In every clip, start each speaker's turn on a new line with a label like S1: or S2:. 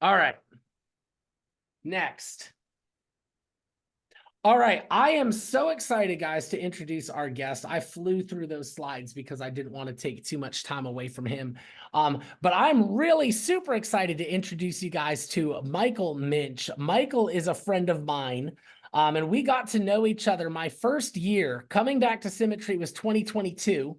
S1: All right. Next. All right. I am so excited, guys, to introduce our guest. I flew through those slides because I didn't want to take too much time away from him. But I'm really super excited to introduce you guys to Michael Minch. Michael is a friend of mine. And we got to know each other my first year coming back to Symmetry was 2022.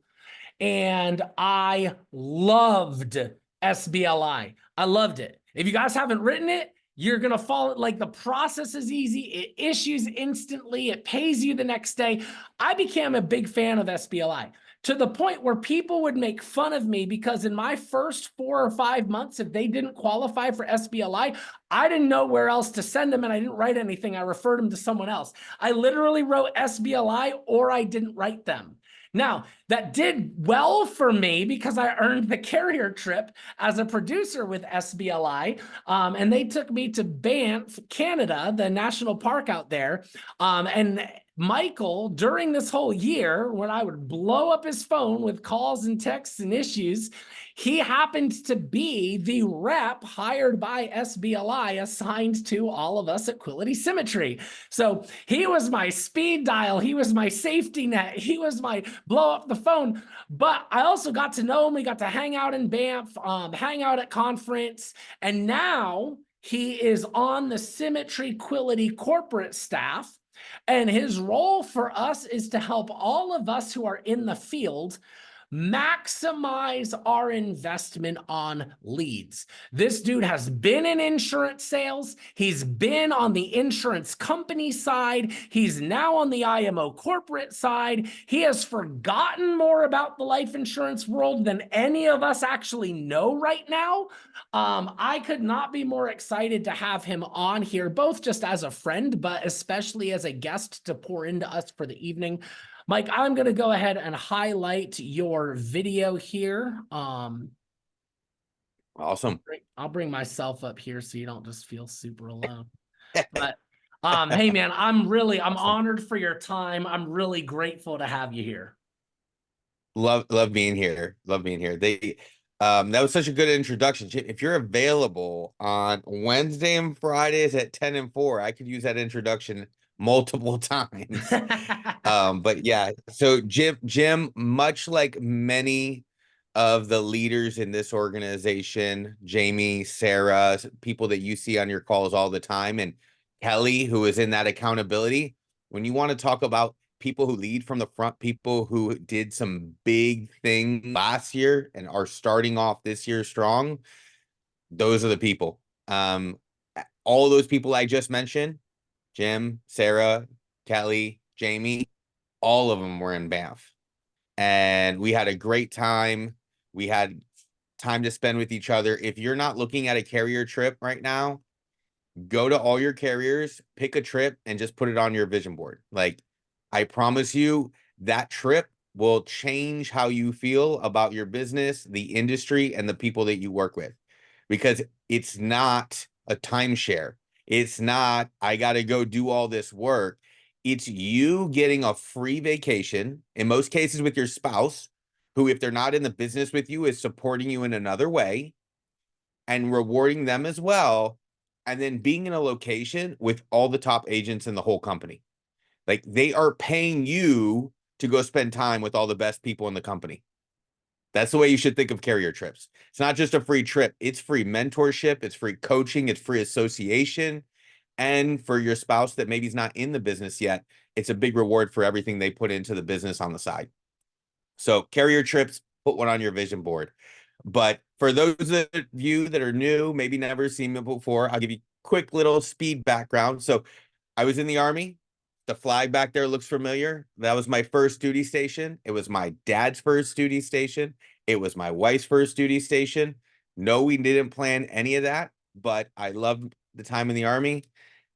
S1: And I loved SBLI. I loved it. If you guys haven't written it, you're going to fall, like, the process is easy. It issues instantly. It pays you the next day. I became a big fan of SBLI to the point where people would make fun of me because in my first 4 or 5 months, if they didn't qualify for SBLI, I didn't know where else to send them and I didn't write anything. I referred them to someone else. I literally wrote SBLI or I didn't write them. Now, that did well for me because I earned the carrier trip as a producer with SBLI, and they took me to Banff, Canada, the national park out there, and Michael, during this whole year, when I would blow up his phone with calls and texts and issues, he happened to be the rep hired by SBLI assigned to all of us at Quility Symmetry. So he was my speed dial. He was my safety net. He was my blow up the phone. But I also got to know him. We got to hang out in Banff, hang out at conference. And now he is on the Symmetry Quility corporate staff. And his role for us is to help all of us who are in the field maximize our investment on leads. This dude has been in insurance sales. He's been on the insurance company side. He's now on the IMO corporate side. He has forgotten more about the life insurance world than any of us actually know right now. I could not be more excited to have him on here, both just as a friend, but especially as a guest to pour into us for the evening. Mike, I'm going to go ahead and highlight your video here.
S2: Awesome.
S1: I'll bring myself up here so you don't just feel super alone. But hey, man, I'm honored for your time. I'm really grateful to have you here.
S2: Love being here. Love being here. That was such a good introduction. If you're available on Wednesday and Fridays at 10 and 4, I could use that introduction multiple times. But yeah, so Jim, much like many of the leaders in this organization, Jamie, Sarah, people that you see on your calls all the time, and Kelly, who is in that accountability, when you want to talk about people who lead from the front, people who did some big things last year and are starting off this year strong, those are the people. All those people I just mentioned, Jim, Sarah, Kelly, Jamie, all of them were in Banff. And we had a great time. We had time to spend with each other. If you're not looking at a carrier trip right now, go to all your carriers, pick a trip, and just put it on your vision board. Like, I promise you, that trip will change how you feel about your business, the industry, and the people that you work with. Because it's not a timeshare. It's not, I got to go do all this work. It's you getting a free vacation, in most cases with your spouse, who, if they're not in the business with you, is supporting you in another way and rewarding them as well. And then being in a location with all the top agents in the whole company. Like, they are paying you to go spend time with all the best people in the company. That's the way you should think of carrier trips. It's not just a free trip. It's free mentorship. It's free coaching. It's free association. And for your spouse that maybe is not in the business yet, it's a big reward for everything they put into the business on the side. So carrier trips, put one on your vision board. But for those of you that are new, maybe never seen me before, I'll give you a quick little speed background. So I was in the Army. The flag back there looks familiar. That was my first duty station. It was my dad's first duty station. It was my wife's first duty station. No, we didn't plan any of that, but I loved the time in the Army.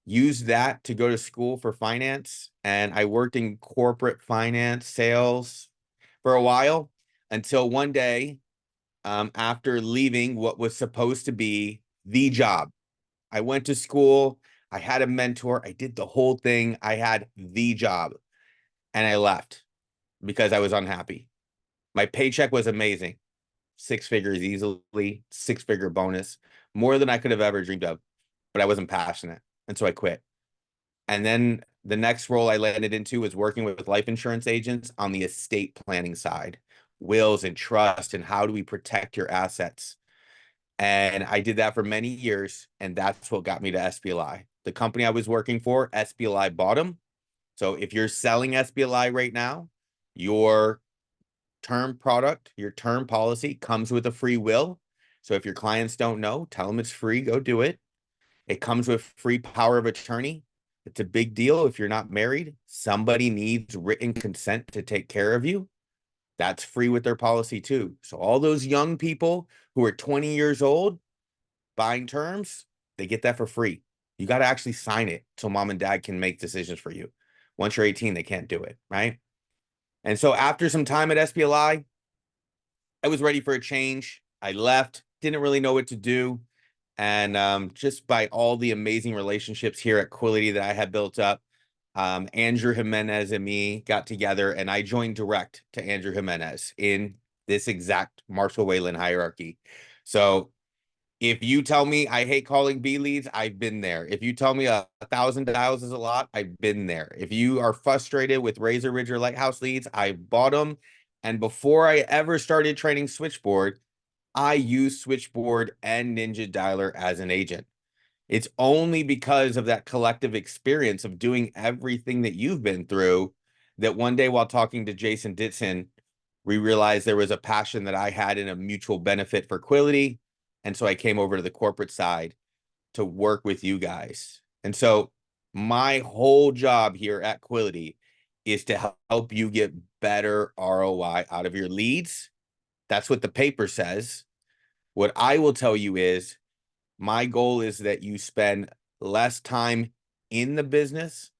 S2: Used that to go to school for finance, and I worked in corporate finance sales for a while until one day, after leaving what was supposed to be the job. I went to school. I had a mentor. I did the whole thing. I had the job, and I left because I was unhappy. My paycheck was amazing. 6 figures easily, 6-figure bonus, more than I could have ever dreamed of, but I wasn't passionate. And so I quit. And then the next role I landed into was working with life insurance agents on the estate planning side, wills and trust, and how do we protect your assets. And I did that for many years, and that's what got me to SBLI. The company I was working for, SBLI bought them. So if you're selling SBLI right now, your term product, your term policy comes with a free will. So if your clients don't know, tell them it's free, go do it. It comes with free power of attorney. It's a big deal. If you're not married, somebody needs written consent to take care of you. That's free with their policy too. So all those young people who are 20 years old buying terms, they get that for free. You got to actually sign it so mom and dad can make decisions for you. Once you're 18, they can't do it, right? And so after some time at SBLI, I was ready for a change. I left, didn't really know what to do. And just by all the amazing relationships here at Quility that I had built up, Andrew Jimenez and me got together, and I joined direct to Andrew Jimenez in this exact Marshall Whalen hierarchy. So if you tell me I hate calling B leads, I've been there. If you tell me 1,000 dials is a lot, I've been there. If you are frustrated with Razor Ridge or Lighthouse leads, I bought them. And before I ever started training Switchboard, I used Switchboard and Ninja Dialer as an agent. It's only because of that collective experience of doing everything that you've been through that one day while talking to Jason Ditson, we realized there was a passion that I had and a mutual benefit for Quility. And so I came over to the corporate side to work with you guys. And so my whole job here at Quility is to help you get better ROI out of your leads. That's what the paper says. What I will tell you is my goal is that you spend less time in the business,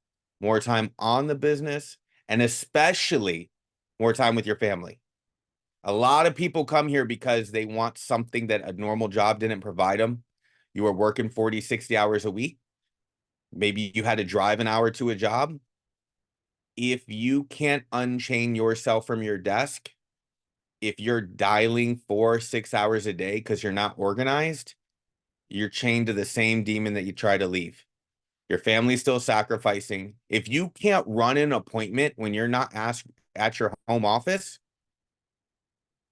S2: more time on the business, and especially more time with your family. A lot of people come here because they want something that a normal job didn't provide them. You were working 40, 60 hours a week. Maybe you had to drive an hour to a job. If you can't unchain yourself from your desk, if you're dialing 4, 6 hours a day because you're not organized, you're chained to the same demon that you try to leave. Your family's still sacrificing. If you can't run an appointment when you're not asked at your home office,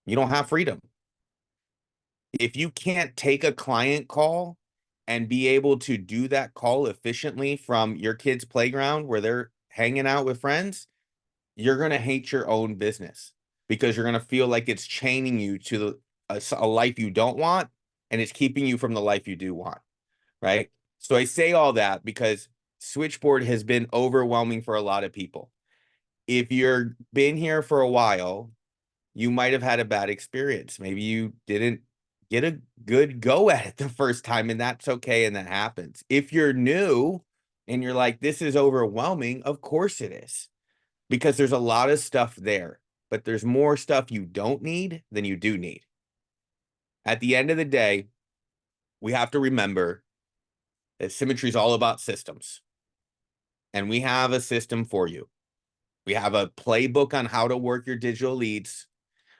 S2: you don't have freedom. If you can't take a client call and be able to do that call efficiently from your kid's playground where they're hanging out with friends, you're going to hate your own business because you're going to feel like it's chaining you to a life you don't want, and it's keeping you from the life you do want, right? So I say all that because Switchboard has been overwhelming for a lot of people. If you're been here for a while, you might have had a bad experience. Maybe you didn't get a good go at it the first time, and that's okay, and that happens. If you're new and you're like, this is overwhelming, of course it is, because there's a lot of stuff there, but there's more stuff you don't need than you do need. At the end of the day, we have to remember that Symmetry is all about systems. And we have a system for you. We have a playbook on how to work your digital leads.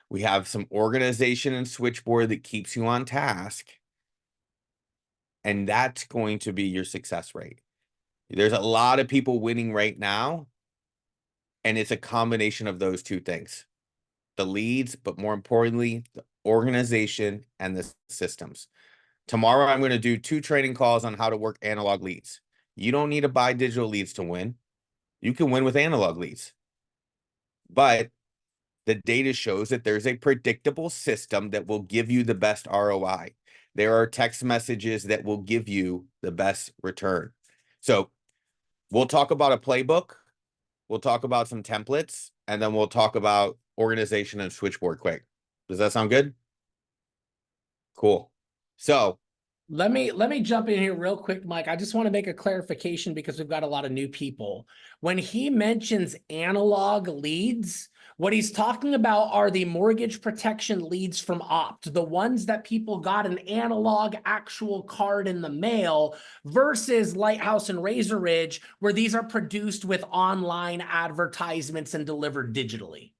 S2: We have some organization and Switchboard that keeps you on task. And that's going to be your success rate. There's a lot of people winning right now. And it's a combination of those two things. The leads, but more importantly, the organization and the systems. Tomorrow, I'm going to do 2 training calls on how to work analog leads. You don't need to buy digital leads to win. You can win with analog leads. But the data shows that there's a predictable system that will give you the best ROI. There are text messages that will give you the best return. So we'll talk about a playbook. We'll talk about some templates, and then we'll talk about organization and Switchboard quick. Does that sound good? Cool. So
S1: Let me jump in here real quick, Mike. I just want to make a clarification because we've got a lot of new people. When he mentions analog leads, what he's talking about are the mortgage protection leads from Opt, the ones that people got an analog actual card in the mail, versus Lighthouse and Razor Ridge, where these are produced with online advertisements and delivered digitally.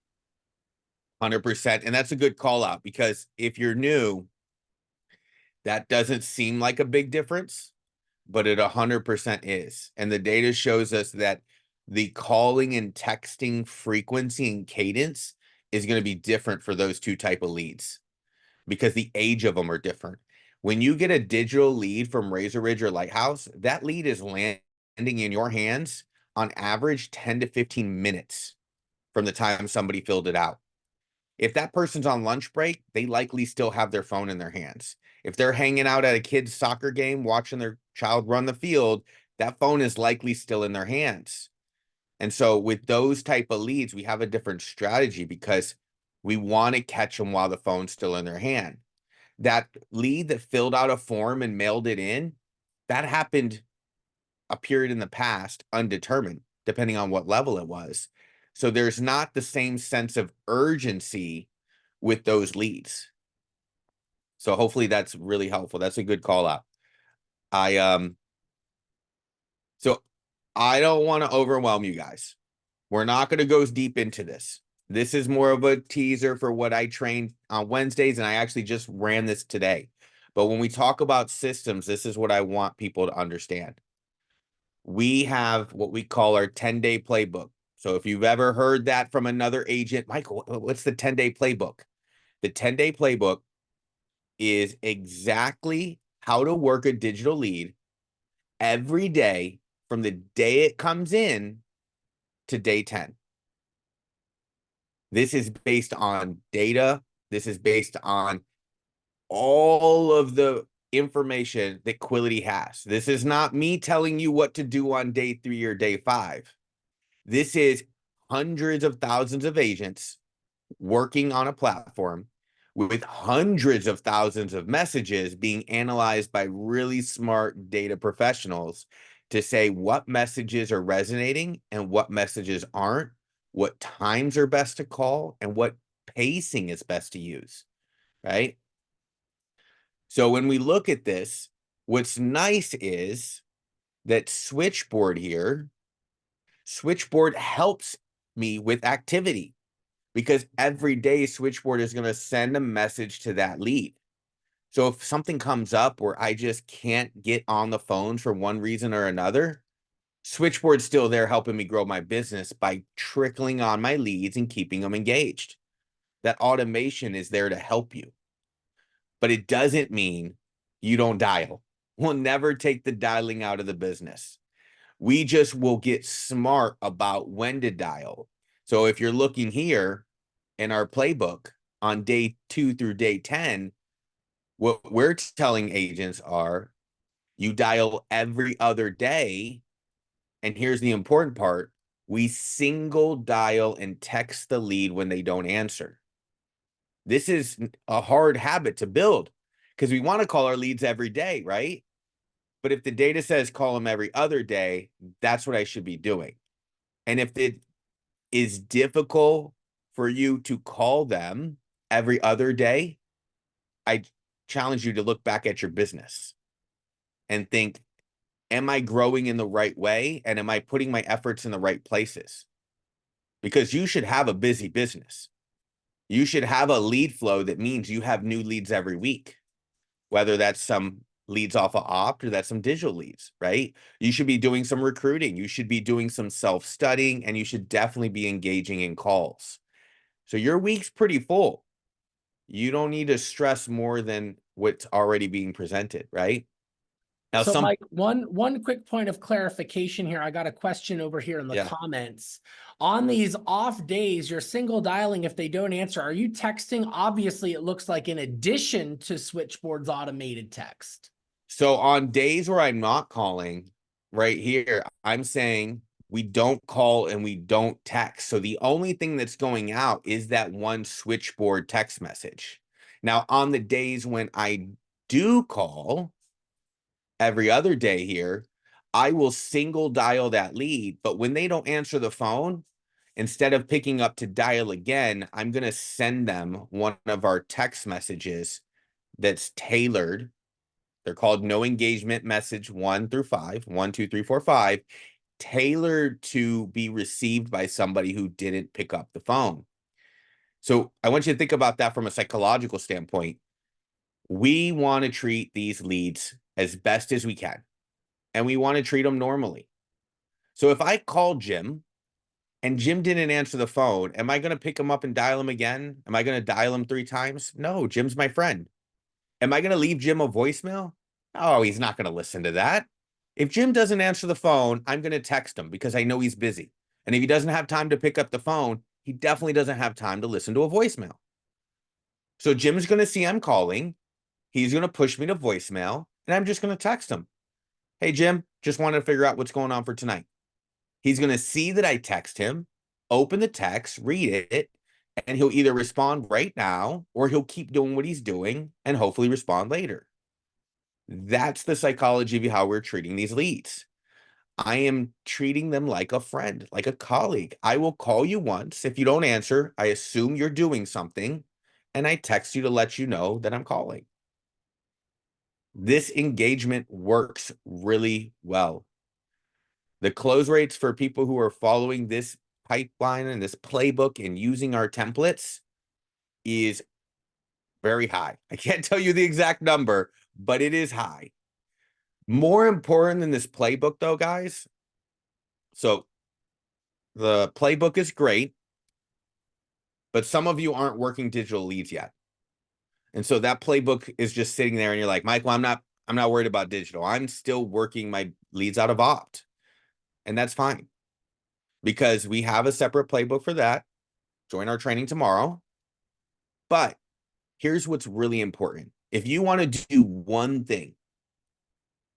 S2: 100%. And that's a good call out, because if you're new, that doesn't seem like a big difference, but it 100% is. And the data shows us that the calling and texting frequency and cadence is going to be different for those two type of leads, because the age of them are different. When you get a digital lead from Razor Ridge or Lighthouse, that lead is landing in your hands on average 10 to 15 minutes from the time somebody filled it out. If that person's on lunch break, they likely still have their phone in their hands. If they're hanging out at a kid's soccer game, watching their child run the field, that phone is likely still in their hands. And so with those type of leads, we have a different strategy, because we want to catch them while the phone's still in their hand. That lead that filled out a form and mailed it in, that happened a period in the past, undetermined, depending on what level it was. So there's not the same sense of urgency with those leads. So hopefully that's really helpful. That's a good call out. So I don't want to overwhelm you guys. We're not going to go deep into this. This is more of a teaser for what I trained on Wednesdays, and I actually just ran this today. But when we talk about systems, this is what I want people to understand. We have what we call our 10-day playbook. So if you've ever heard that from another agent, Michael, what's the 10-day playbook? The 10-day playbook is exactly how to work a digital lead every day from the day it comes in to day 10. This is based on data. This is based on all of the information that Quillity has. This is not me telling you what to do on day 3 or day 5. This is hundreds of thousands of agents working on a platform with hundreds of thousands of messages being analyzed by really smart data professionals to say what messages are resonating and what messages aren't, what times are best to call, and what pacing is best to use, right? So when we look at this, what's nice is that Switchboard here, Switchboard helps me with activity, because every day Switchboard is going to send a message to that lead. So if something comes up where I just can't get on the phone for one reason or another, Switchboard's still there helping me grow my business by trickling on my leads and keeping them engaged. That automation is there to help you. But it doesn't mean you don't dial. We'll never take the dialing out of the business. We just will get smart about when to dial. So if you're looking here in our playbook on day 2 through day 10, what we're telling agents are you dial every other day. And here's the important part. We single dial and text the lead when they don't answer. This is a hard habit to build, because we want to call our leads every day, right? But if the data says call them every other day, that's what I should be doing. And if it is difficult for you to call them every other day, I challenge you to look back at your business and think, am I growing in the right way? And am I putting my efforts in the right places? Because you should have a busy business. You should have a lead flow that means you have new leads every week, whether that's some leads off of Opt or that's some digital leads, right? You should be doing some recruiting. You should be doing some self-studying, and you should definitely be engaging in calls. So your week's pretty full. You don't need to stress more than what's already being presented, right? Now,
S1: So Mike, one quick point of clarification here. I got a question over here in the comments. On these off days, you're single dialing if they don't answer. Are you texting? Obviously, it looks like in addition to Switchboard's automated text.
S2: So on days where I'm not calling, right here, I'm saying we don't call and we don't text. So the only thing that's going out is that one Switchboard text message. Now, on the days when I do call every other day here, I will single dial that lead. But when they don't answer the phone, instead of picking up to dial again, I'm going to send them one of our text messages that's tailored. They're called no engagement message 1 through 5, 1, 2, 3, 4, 5, tailored to be received by somebody who didn't pick up the phone. So I want you to think about that from a psychological standpoint. We want to treat these leads as best as we can, and we want to treat them normally. So if I call Jim and Jim didn't answer the phone, am I going to pick him up and dial him again? Am I going to dial him 3 times? No, Jim's my friend. Am I going to leave Jim a voicemail? Oh, he's not going to listen to that. If Jim doesn't answer the phone, I'm going to text him because I know he's busy. And if he doesn't have time to pick up the phone, he definitely doesn't have time to listen to a voicemail. So Jim's going to see I'm calling. He's going to push me to voicemail, and I'm just going to text him. Hey, Jim, just wanted to figure out what's going on for tonight. He's going to see that I text him, open the text, read it, and he'll either respond right now or he'll keep doing what he's doing and hopefully respond later. That's the psychology of how we're treating these leads. I am treating them like a friend, like a colleague. I will call you once. If you don't answer, I assume you're doing something, and I text you to let you know that I'm calling. This engagement works really well. The close rates for people who are following this pipeline and this playbook and using our templates is very high. I can't tell you the exact number, but it is high. More important than this playbook, though, guys. So the playbook is great, but some of you aren't working digital leads yet. And so that playbook is just sitting there and you're like, Michael, I'm not worried about digital. I'm still working my leads out of Opt. And that's fine because we have a separate playbook for that. Join our training tomorrow. But here's what's really important. If you want to do one thing,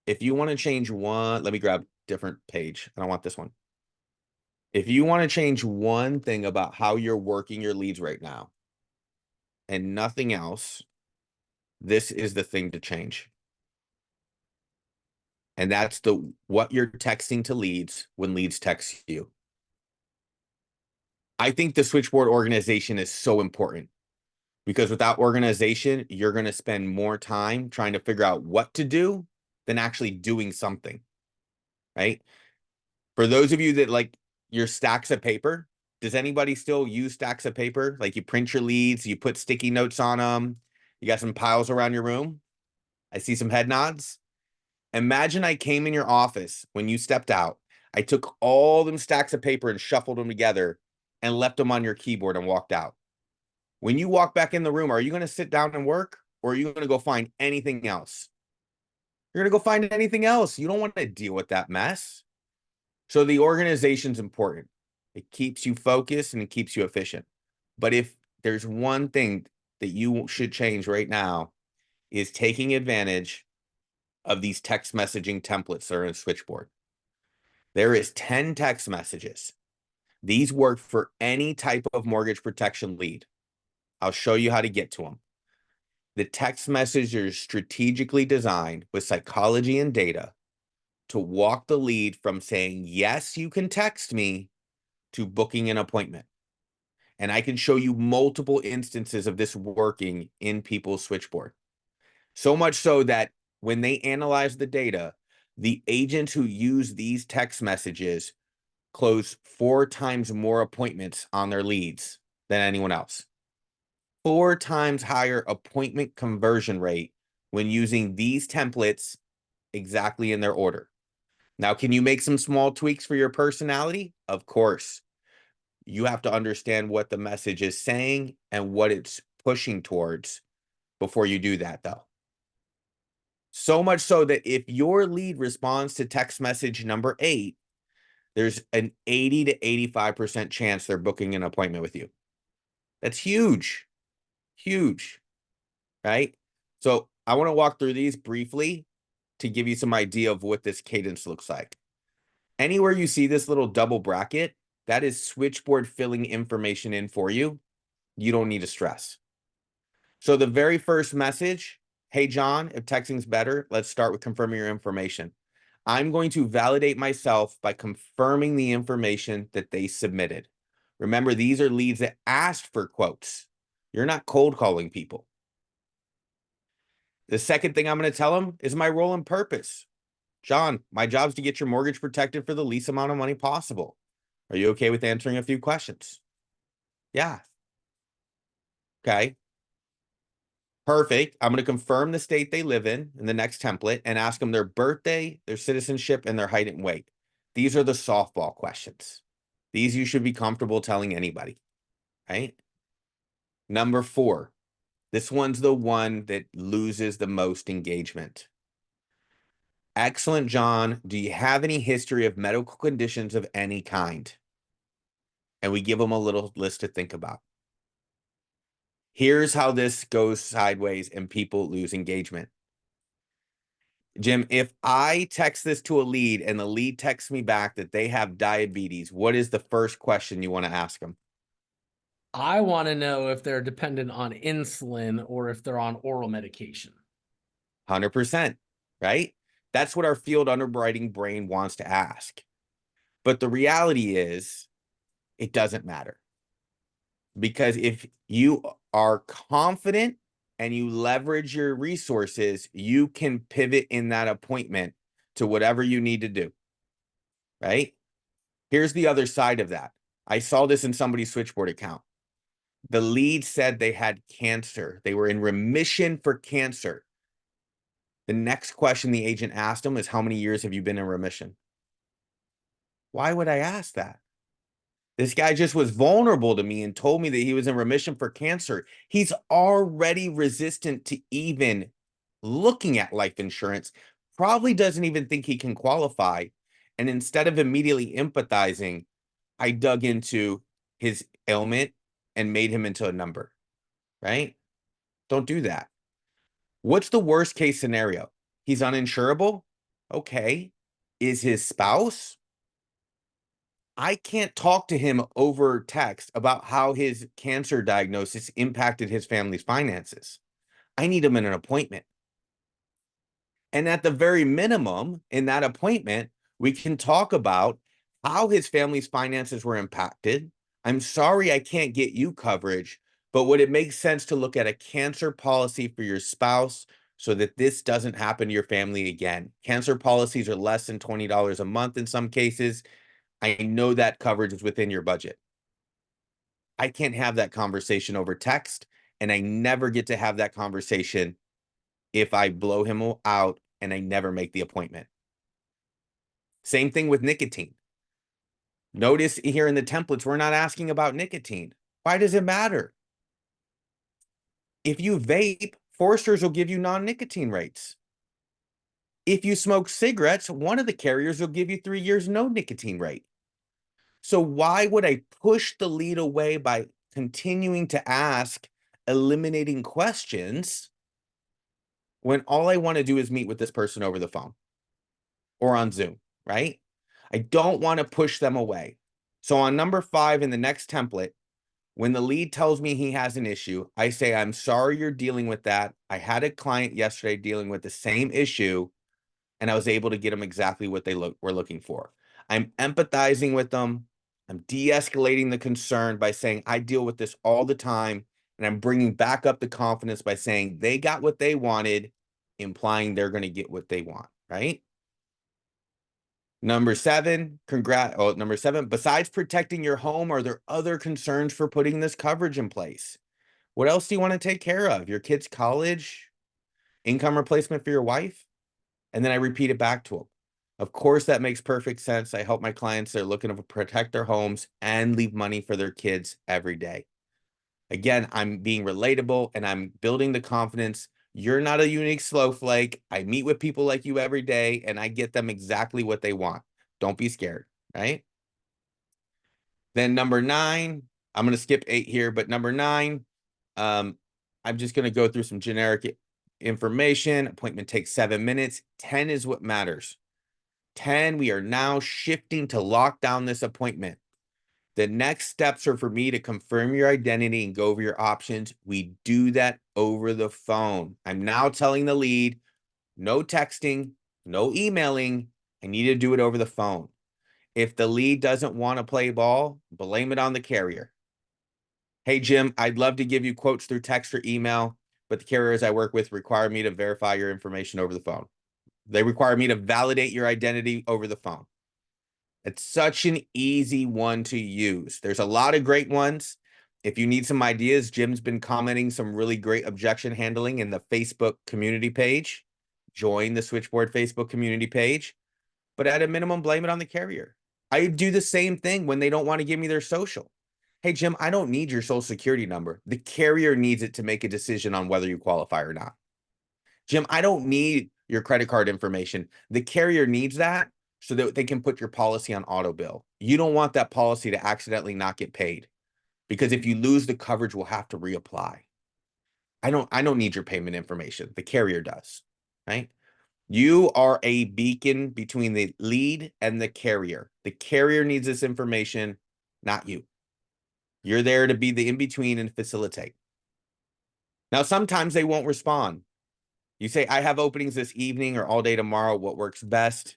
S2: if you want to change one, let me grab a different page. I don't want this one. If you want to change one thing about how you're working your leads right now and nothing else, this is the thing to change. And that's what you're texting to leads when leads text you. I think the switchboard organization is so important because without organization, you're going to spend more time trying to figure out what to do than actually doing something, right? For those of you that like your stacks of paper, does anybody still use stacks of paper? Like you print your leads, you put sticky notes on them, you got some piles around your room. I see some head nods. Imagine I came in your office when you stepped out. I took all them stacks of paper and shuffled them together and left them on your keyboard and walked out. When you walk back in the room, are you going to sit down and work or are you going to go find anything else? You're going to go find anything else. You don't want to deal with that mess. So the organization's important. It keeps you focused and it keeps you efficient. But if there's one thing that you should change right now is taking advantage of these text messaging templates that are in Switchboard. There is 10 text messages. These work for any type of mortgage protection lead. I'll show you how to get to them. The text messages are strategically designed with psychology and data to walk the lead from saying, yes, you can text me, to booking an appointment. And I can show you multiple instances of this working in people's Switchboard. So much so that when they analyze the data, the agents who use these text messages close 4 times more appointments on their leads than anyone else. 4 times higher appointment conversion rate when using these templates exactly in their order. Now, can you make some small tweaks for your personality? Of course. You have to understand what the message is saying and what it's pushing towards before you do that, though. So much so that if your lead responds to text message number 8, there's an 80 to 85% chance they're booking an appointment with you. That's huge, huge, right? So I want to walk through these briefly to give you some idea of what this cadence looks like. Anywhere you see this little double bracket, that is Switchboard filling information in for you. You don't need to stress. So the very first message, hey, John, if texting's better, let's start with confirming your information. I'm going to validate myself by confirming the information that they submitted. Remember, these are leads that asked for quotes. You're not cold calling people. The second thing I'm going to tell them is my role and purpose. John, my job is to get your mortgage protected for the least amount of money possible. Are you okay with answering a few questions? Yeah. Okay. Perfect. I'm going to confirm the state they live in the next template and ask them their birthday, their citizenship, and their height and weight. These are the softball questions. These you should be comfortable telling anybody, right? Number 4. This one's the one that loses the most engagement. Excellent, John. Do you have any history of medical conditions of any kind? And we give them a little list to think about. Here's how this goes sideways and people lose engagement. Jim, if I text this to a lead and the lead texts me back that they have diabetes, what is the first question you want to ask them?
S1: I want to know if they're dependent on insulin or if they're on oral medication.
S2: 100%, right? That's what our field underwriting brain wants to ask. But the reality is, it doesn't matter. Because if you are confident and you leverage your resources, you can pivot in that appointment to whatever you need to do, right? Here's the other side of that. I saw this in somebody's switchboard account. The lead said they had cancer. They were in remission for cancer. The next question the agent asked them is, how many years have you been in remission? Why would I ask that? This guy just was vulnerable to me and told me that he was in remission for cancer. He's already resistant to even looking at life insurance, probably doesn't even think he can qualify. And instead of immediately empathizing, I dug into his ailment and made him into a number, right? Don't do that. What's the worst case scenario? He's uninsurable. Okay. Is his spouse? I can't talk to him over text about how his cancer diagnosis impacted his family's finances. I need him in an appointment. And at the very minimum, in that appointment, we can talk about how his family's finances were impacted. I'm sorry I can't get you coverage, but would it make sense to look at a cancer policy for your spouse so that this doesn't happen to your family again? Cancer policies are less than $20 a month in some cases. I know that coverage is within your budget. I can't have that conversation over text, and I never get to have that conversation if I blow him out and I never make the appointment. Same thing with nicotine. Notice here in the templates, we're not asking about nicotine. Why does it matter? If you vape, Foresters will give you non-nicotine rates. If you smoke cigarettes, one of the carriers will give you 3 years no nicotine rate. So why would I push the lead away by continuing to ask eliminating questions when all I want to do is meet with this person over the phone or on Zoom, right? I don't want to push them away. So on number 5 in the next template, when the lead tells me he has an issue, I say, I'm sorry you're dealing with that. I had a client yesterday dealing with the same issue, and I was able to get them exactly what they were looking for. I'm empathizing with them. I'm de-escalating the concern by saying, I deal with this all the time. And I'm bringing back up the confidence by saying they got what they wanted, implying they're going to get what they want, right? Number 7, number 7, besides protecting your home, are there other concerns for putting this coverage in place? What else do you want to take care of? Your kid's college, income replacement for your wife? And then I repeat it back to them. Of course, that makes perfect sense. I help my clients. They're looking to protect their homes and leave money for their kids every day. Again, I'm being relatable and I'm building the confidence. You're not a unique snowflake. I meet with people like you every day and I get them exactly what they want. Don't be scared, right? Then number 9, I'm going to skip 8 here, but number 9, I'm just going to go through some generic information. Appointment takes 7 minutes. 10 is what matters. 10, we are now shifting to lock down this appointment. The next steps are for me to confirm your identity and go over your options. We do that over the phone. I'm now telling the lead, no texting, no emailing. I need to do it over the phone. If the lead doesn't want to play ball, blame it on the carrier. Hey, Jim, I'd love to give you quotes through text or email, but the carriers I work with require me to verify your information over the phone. They require me to validate your identity over the phone. It's such an easy one to use. There's a lot of great ones. If you need some ideas, Jim's been commenting some really great objection handling in the Facebook community page. Join the Switchboard Facebook community page, but at a minimum, blame it on the carrier. I do the same thing when they don't want to give me their social. Hey, Jim, I don't need your social security number. The carrier needs it to make a decision on whether you qualify or not. Jim, I don't need your credit card information. The carrier needs that so that they can put your policy on auto bill. You don't want that policy to accidentally not get paid, because if you lose the coverage, we'll have to reapply. I don't need your payment information. The carrier does, right? You are a beacon between the lead and the carrier. The carrier needs this information, not you. You're there to be the in-between and facilitate. Now, sometimes they won't respond. You say, I have openings this evening or all day tomorrow. What works best?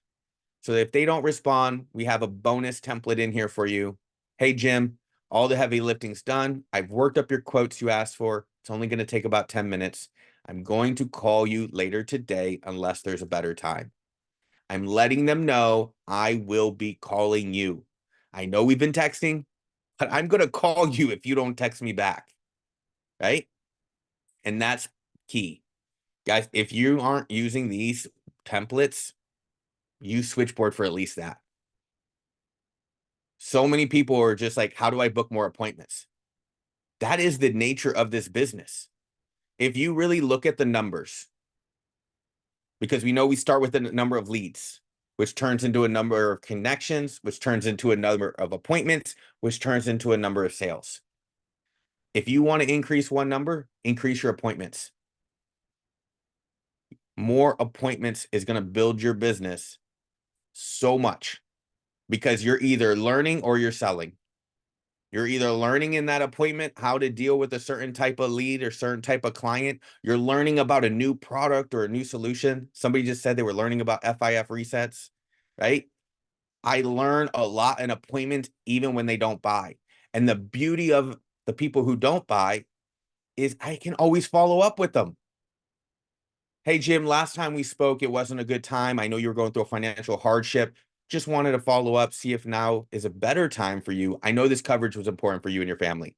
S2: So if they don't respond, we have a bonus template in here for you. Hey, Jim, all the heavy lifting's done. I've worked up your quotes you asked for. It's only going to take about 10 minutes. I'm going to call you later today unless there's a better time. I'm letting them know I will be calling you. I know we've been texting, but I'm going to call you if you don't text me back, right? And that's key. Guys, if you aren't using these templates, use Switchboard for at least that. So many people are just like, how do I book more appointments? That is the nature of this business. If you really look at the numbers, because we know we start with a number of leads, which turns into a number of connections, which turns into a number of appointments, which turns into a number of sales. If you want to increase one number, increase your appointments. More appointments is going to build your business so much, because you're either learning or you're selling. You're either learning in that appointment how to deal with a certain type of lead or certain type of client. You're learning about a new product or a new solution. Somebody just said they were learning about FIF resets, right? I learn a lot in appointments even when they don't buy. And the beauty of the people who don't buy is I can always follow up with them. Hey, Jim, last time we spoke, it wasn't a good time. I know you were going through a financial hardship. Just wanted to follow up, see if now is a better time for you. I know this coverage was important for you and your family.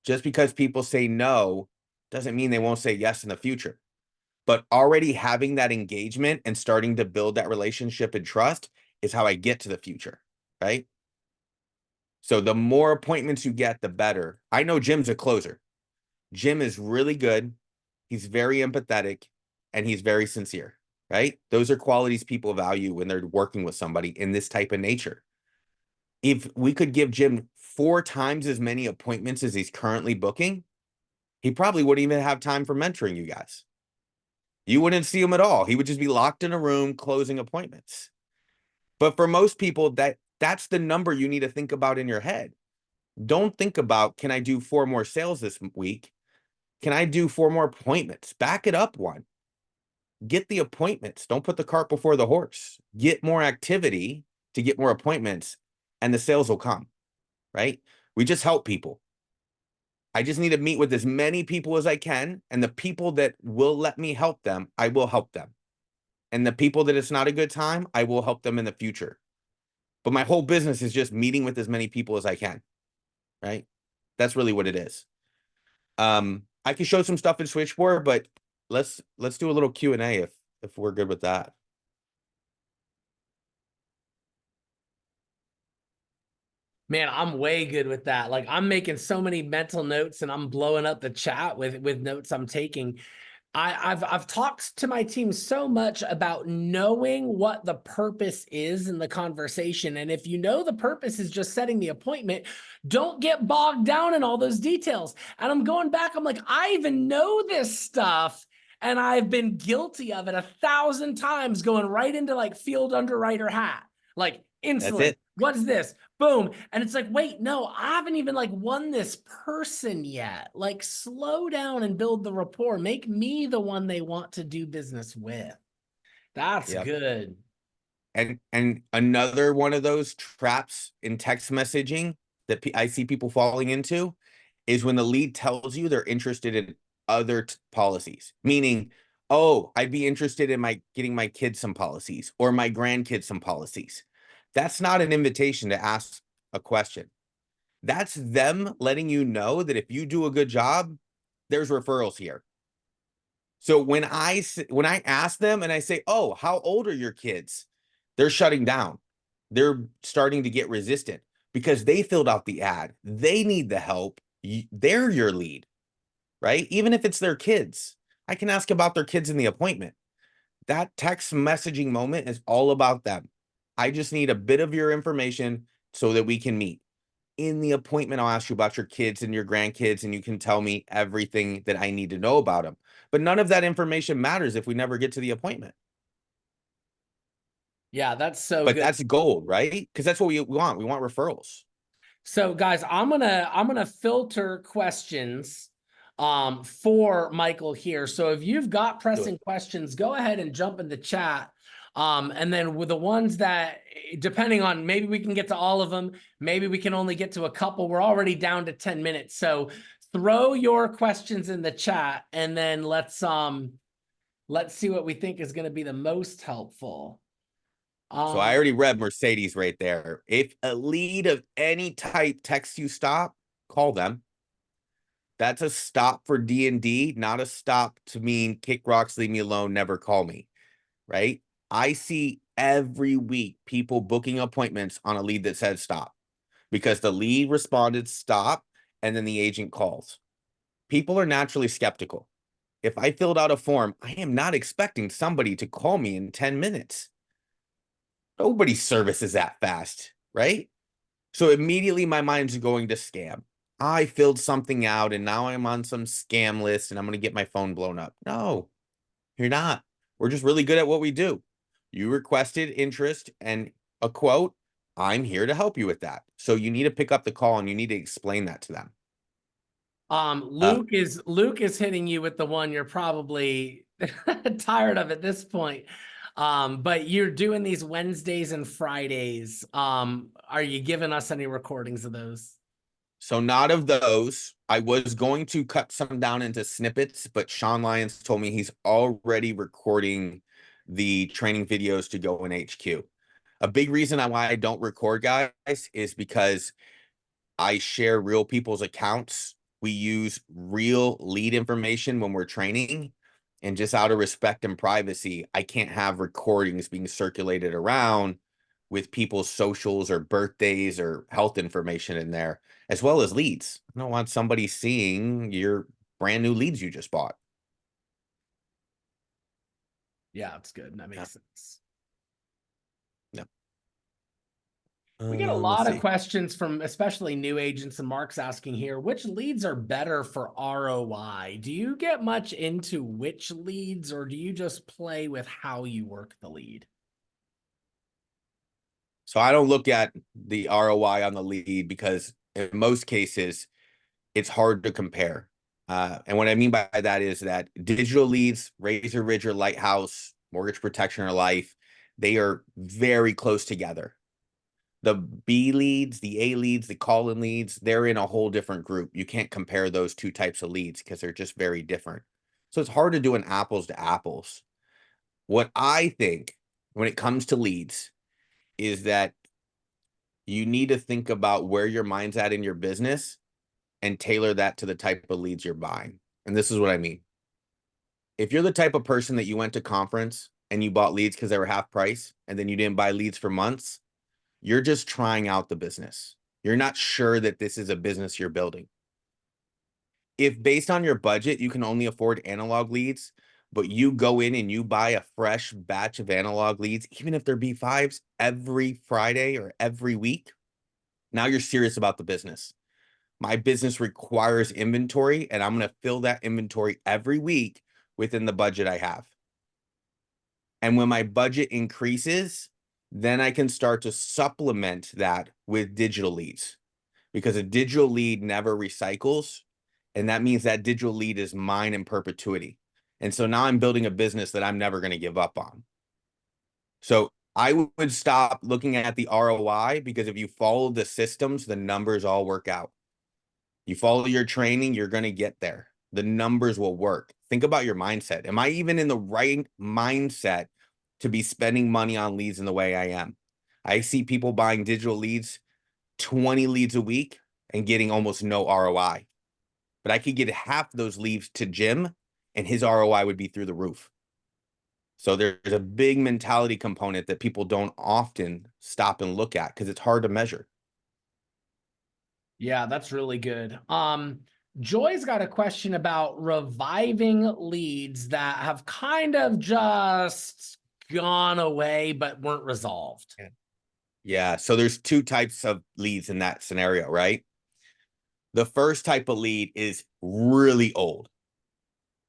S2: Just because people say no doesn't mean they won't say yes in the future. But already having that engagement and starting to build that relationship and trust is how I get to the future, right? So the more appointments you get, the better. I know Jim's a closer. Jim is really good. He's very empathetic and he's very sincere, right? Those are qualities people value when they're working with somebody in this type of nature. If we could give Jim 4 times as many appointments as he's currently booking, he probably wouldn't even have time for mentoring you guys. You wouldn't see him at all. He would just be locked in a room closing appointments. But for most people, that's the number you need to think about in your head. Don't think about, can I do 4 more sales this week? Can I do 4 more appointments? Back it up one. Get the appointments. Don't put the cart before the horse. Get more activity to get more appointments, and the sales will come, right? We just help people. I just need to meet with as many people as I can, and the people that will let me help them, I will help them. And the people that it's not a good time, I will help them in the future. But my whole business is just meeting with as many people as I can, right? That's really what it is. I can show some stuff in Switchboard, but let's do a little Q&A if we're good with that.
S1: Man, I'm way good with that. Like, I'm making so many mental notes and I'm blowing up the chat with notes I'm taking. I've talked to my team so much about knowing what the purpose is in the conversation. And if you know the purpose is just setting the appointment, don't get bogged down in all those details. And I'm going back, I'm like, I even know this stuff. And I've been guilty of it 1,000 times, going right into like field underwriter hat, like
S2: That's
S1: insulin.
S2: it.
S1: What's this? Boom. And it's like, wait, no, I haven't even like won this person yet. Like, slow down and build the rapport. Make me the one they want to do business with. That's
S2: Yep.
S1: good.
S2: And another one of those traps in text messaging that I see people falling into is when the lead tells you they're interested in other policies, meaning, oh, I'd be interested in getting my kids some policies or my grandkids some policies. That's not an invitation to ask a question. That's them letting you know that if you do a good job, there's referrals here. So when I ask them and I say, "Oh, how old are your kids?" They're shutting down. They're starting to get resistant because they filled out the ad. They need the help. They're your lead, right? Even if it's their kids, I can ask about their kids in the appointment. That text messaging moment is all about them. I just need a bit of your information so that we can meet. In the appointment, I'll ask you about your kids and your grandkids, and you can tell me everything that I need to know about them. But none of that information matters if we never get to the appointment.
S1: Yeah, that's so
S2: But
S1: good.
S2: that's gold, right? Because that's what we want. We want referrals.
S1: So guys, I'm gonna filter questions for Michael here. So if you've got
S2: Do it.
S1: pressing questions, go ahead and jump in the chat. And then with the ones that, depending on, maybe we can get to all of them, maybe we can only get to a couple. We're already down to 10 minutes. So throw your questions in the chat, and then let's see what we think is going to be the most helpful.
S2: So I already read Mercedes right there. If a lead of any type texts you stop, call them. That's a stop for D&D, not a stop to mean kick rocks, leave me alone, never call me, right? I see every week people booking appointments on a lead that said stop because the lead responded stop and then the agent calls. People are naturally skeptical. If I filled out a form, I am not expecting somebody to call me in 10 minutes. Nobody's service is that fast, right? So immediately my mind's going to scam. I filled something out and now I'm on some scam list and I'm going to get my phone blown up. No, you're not. We're just really good at what we do. You requested interest and a quote. I'm here to help you with that. So you need to pick up the call and you need to explain that to them.
S1: Luke is hitting you with the one you're probably tired of at this point. But you're doing these Wednesdays and Fridays. Are you giving us any recordings of those?
S2: So not of those. I was going to cut some down into snippets, but Sean Lyons told me he's already recording the training videos to go in HQ. A big reason why I don't record, guys, is because I share real people's accounts. We use real lead information when we're training. And just out of respect and privacy, I can't have recordings being circulated around with people's socials or birthdays or health information in there, as well as leads. I don't want somebody seeing your brand new leads you just bought.
S1: Yeah, it's good. That makes sense.
S2: Yeah.
S1: We get a
S2: Let's
S1: lot of
S2: see.
S1: questions from especially new agents, and Mark's asking here, which leads are better for ROI? Do you get much into which leads, or do you just play with how you work the lead?
S2: So I don't look at the ROI on the lead because in most cases, it's hard to compare. And what I mean by that is that digital leads, Razor Ridge or Lighthouse, Mortgage Protection or Life, they are very close together. The B leads, the A leads, the call-in leads, they're in a whole different group. You can't compare those two types of leads because they're just very different. So it's hard to do an apples to apples. What I think when it comes to leads is that you need to think about where your mind's at in your business and tailor that to the type of leads you're buying. And this is what I mean. If you're the type of person that you went to conference and you bought leads because they were half price and then you didn't buy leads for months, you're just trying out the business. You're not sure that this is a business you're building. If based on your budget, you can only afford analog leads, but you go in and you buy a fresh batch of analog leads, even if they're B5s every Friday or every week, now you're serious about the business. My business requires inventory, and I'm going to fill that inventory every week within the budget I have. And when my budget increases, then I can start to supplement that with digital leads because a digital lead never recycles. And that means that digital lead is mine in perpetuity. And so now I'm building a business that I'm never going to give up on. So I would stop looking at the ROI because if you follow the systems, the numbers all work out. You follow your training, you're going to get there. The numbers will work. Think about your mindset. Am I even in the right mindset to be spending money on leads in the way I am? I see people buying digital leads, 20 leads a week, and getting almost no ROI. But I could get half those leads to Jim and his ROI would be through the roof. So there's a big mentality component that people don't often stop and look at because it's hard to measure.
S1: Yeah, that's really good. Joy's got a question about reviving leads that have kind of just gone away but weren't resolved.
S2: Yeah. So there's two types of leads in that scenario, right? The first type of lead is really old.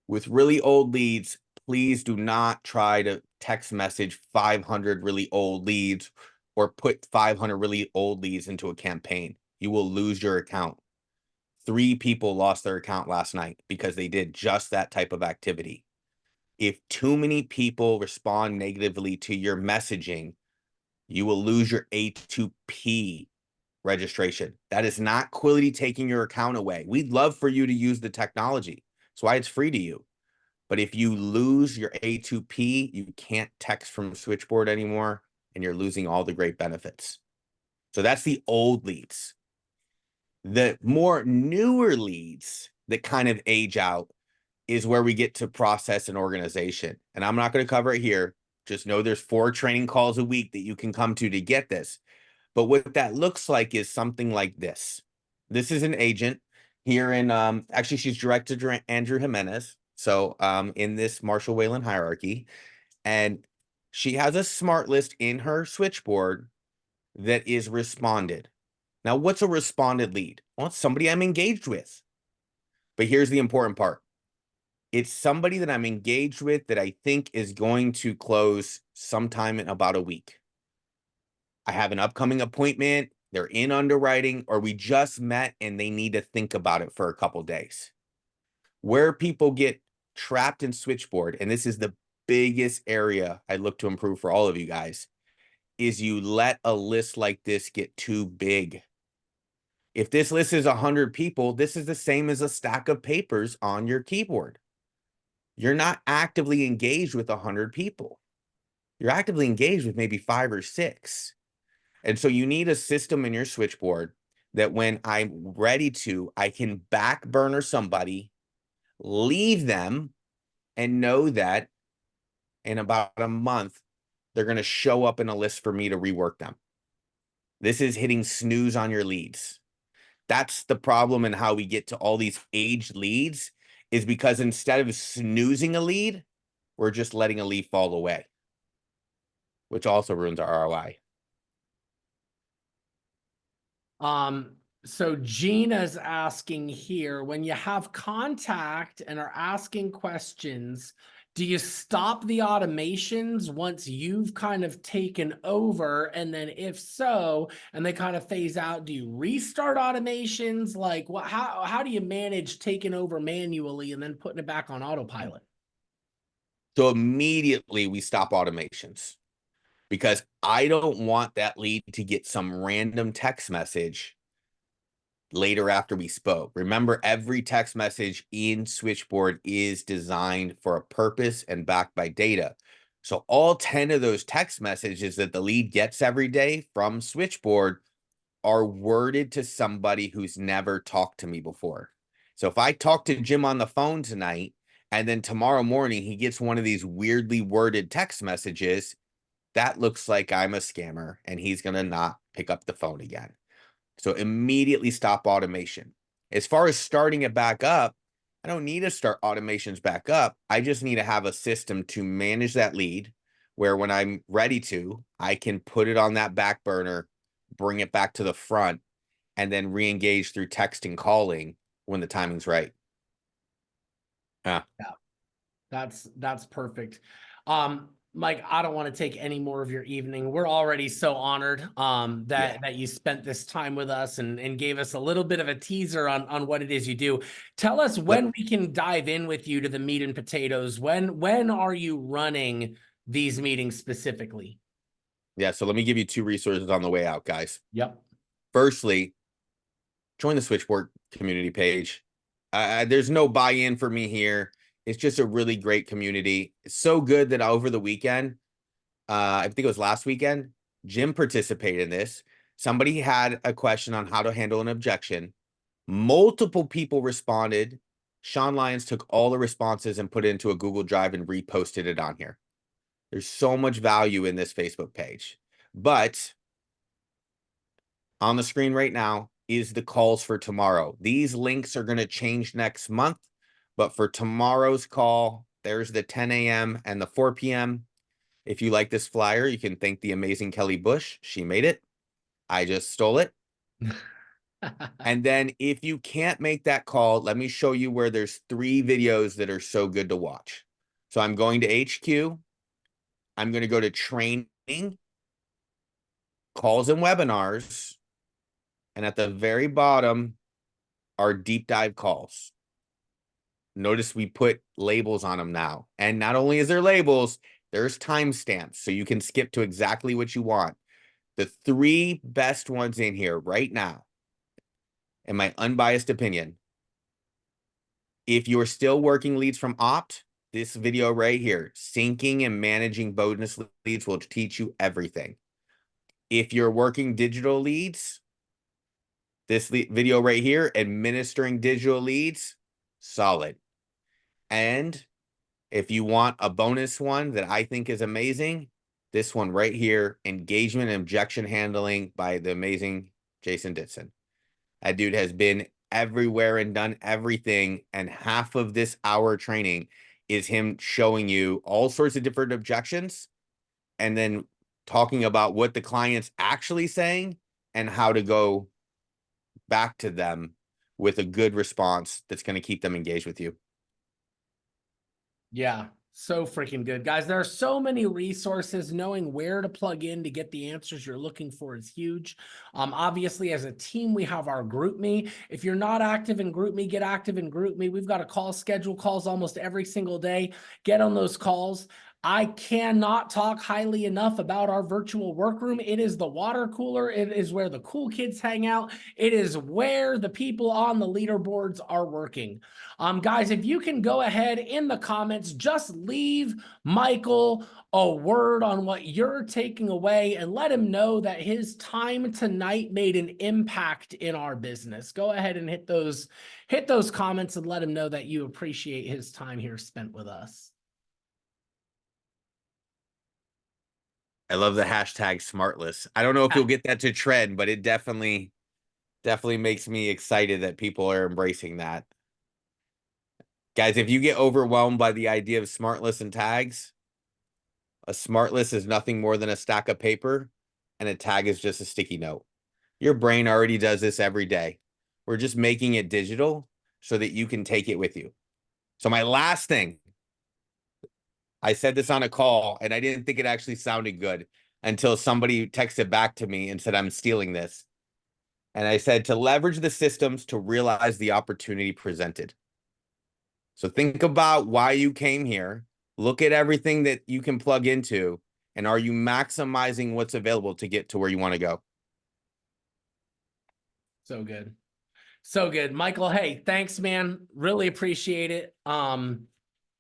S2: With really old leads, please do not try to text message 500 really old leads or put 500 really old leads into a campaign. You will lose your account. 3 people lost their account last night because they did just that type of activity. If too many people respond negatively to your messaging, you will lose your A2P registration. That is not Quillity taking your account away. We'd love for you to use the technology. That's why it's free to you. But if you lose your A2P, you can't text from Switchboard anymore, and you're losing all the great benefits. So that's the old leads. The more newer leads that kind of age out is where we get to process and organization. And I'm not going to cover it here. Just know there's 4 training calls a week that you can come to get this. But what that looks like is something like this. This is an agent here in, actually, she's directed to Andrew Jimenez. So in this Marshall Whalen hierarchy, and she has a smart list in her switchboard that is responded. Now, what's a responded lead? Well, it's somebody I'm engaged with. But here's the important part. It's somebody that I'm engaged with that I think is going to close sometime in about a week. I have an upcoming appointment, they're in underwriting, or we just met and they need to think about it for a couple days. Where people get trapped in switchboard, and this is the biggest area I look to improve for all of you guys, is you let a list like this get too big. If this list is 100 people, this is the same as a stack of papers on your keyboard. You're not actively engaged with 100 people. You're actively engaged with maybe 5 or 6. And so you need a system in your switchboard that when I'm ready to, I can back burner somebody, leave them, and know that in about a month, they're going to show up in a list for me to rework them. This is hitting snooze on your leads. That's the problem in how we get to all these aged leads, is because instead of snoozing a lead, we're just letting a lead fall away, which also ruins our ROI.
S1: So Gina's asking here, when you have contact and are asking questions, do you stop the automations once you've kind of taken over? And then if so, and they kind of phase out, do you restart automations? Like what, how do you manage taking over manually and then putting it back on autopilot?
S2: So immediately we stop automations because I don't want that lead to get some random text message later after we spoke. Remember, every text message in Switchboard is designed for a purpose and backed by data. So all 10 of those text messages that the lead gets every day from Switchboard are worded to somebody who's never talked to me before. So if I talk to Jim on the phone tonight, and then tomorrow morning he gets one of these weirdly worded text messages, that looks like I'm a scammer and he's going to not pick up the phone again. So immediately stop automation. As far as starting it back up, I don't need to start automations back up. I just need to have a system to manage that lead where when I'm ready to, I can put it on that back burner, bring it back to the front, and then re-engage through texting, calling when the timing's right.
S1: Yeah, that's perfect. Mike, I don't want to take any more of your evening. We're already so honored that you spent this time with us and gave us a little bit of a teaser on what it is you do. Tell us when we can dive in with you to the meat and potatoes. When are you running these meetings specifically?
S2: Yeah, so let me give you 2 resources on the way out, guys.
S1: Yep.
S2: Firstly, join the Switchboard community page. There's no buy-in for me here. It's just a really great community. It's so good that over the weekend, I think it was last weekend, Jim participated in this. Somebody had a question on how to handle an objection. Multiple people responded. Sean Lyons took all the responses and put it into a Google Drive and reposted it on here. There's so much value in this Facebook page. But on the screen right now is the calls for tomorrow. These links are going to change next month, but for tomorrow's call, there's the 10 a.m. and the 4 p.m. If you like this flyer, you can thank the amazing Kelly Bush. She made it. I just stole it. And then if you can't make that call, let me show you where there's 3 videos that are so good to watch. So I'm going to HQ. I'm going to go to training, calls and webinars. And at the very bottom are deep dive calls. Notice we put labels on them now. And not only is there labels, there's timestamps. So you can skip to exactly what you want. The 3 best ones in here right now, in my unbiased opinion, if you're still working leads from Opt, this video right here, syncing and managing bonus leads, will teach you everything. If you're working digital leads, this video right here, administering digital leads, solid. And if you want a bonus one that I think is amazing, this one right here, engagement and objection handling by the amazing Jason Ditson. That dude has been everywhere and done everything. And half of this hour training is him showing you all sorts of different objections and then talking about what the client's actually saying and how to go back to them with a good response that's going to keep them engaged with you.
S1: Yeah, so freaking good. Guys, there are so many resources. Knowing where to plug in to get the answers you're looking for is huge. Obviously, as a team, we have our GroupMe. If you're not active in GroupMe, get active in GroupMe. We've got a call schedule, calls almost every single day. Get on those calls. I cannot talk highly enough about our virtual workroom. It is the water cooler. It is where the cool kids hang out. It is where the people on the leaderboards are working. Guys, if you can go ahead in the comments, just leave Michael a word on what you're taking away and let him know that his time tonight made an impact in our business. Go ahead and hit those comments and let him know that you appreciate his time here spent with us.
S2: I love the hashtag smartless. I don't know if you'll get that to trend, but it definitely makes me excited that people are embracing that. Guys, if you get overwhelmed by the idea of smartless and tags, a smartless is nothing more than a stack of paper and a tag is just a sticky note. Your brain already does this every day. We're just making it digital so that you can take it with you. So my last thing, I said this on a call and I didn't think it actually sounded good until somebody texted back to me and said, I'm stealing this. And I said to leverage the systems to realize the opportunity presented. So think about why you came here. Look at everything that you can plug into. And are you maximizing what's available to get to where you want to go?
S1: So good. So good. Michael, hey, thanks, man. Really appreciate it.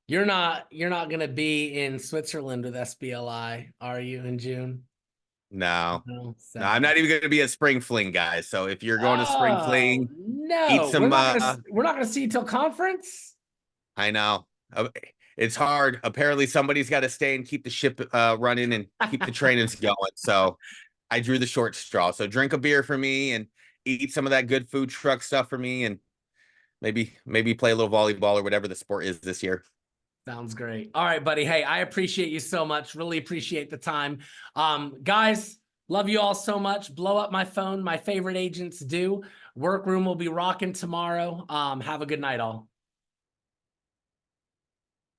S1: You're not going to be in Switzerland with SBLI, are you, in June?
S2: No,
S1: No,
S2: no, I'm not even going to be at Spring Fling, guys. So if you're going to Spring Fling,
S1: no,
S2: eat some.
S1: We're not gonna see you till conference.
S2: I know. It's hard. Apparently, somebody's got to stay and keep the ship running and keep the trainings going. So I drew the short straw. So drink a beer for me and eat some of that good food truck stuff for me, and maybe play a little volleyball or whatever the sport is this year.
S1: Sounds great. All right, buddy. Hey, I appreciate you so much. Really appreciate the time. Guys, love you all so much. Blow up my phone. My favorite agents do. Workroom will be rocking tomorrow. Have a good night, all.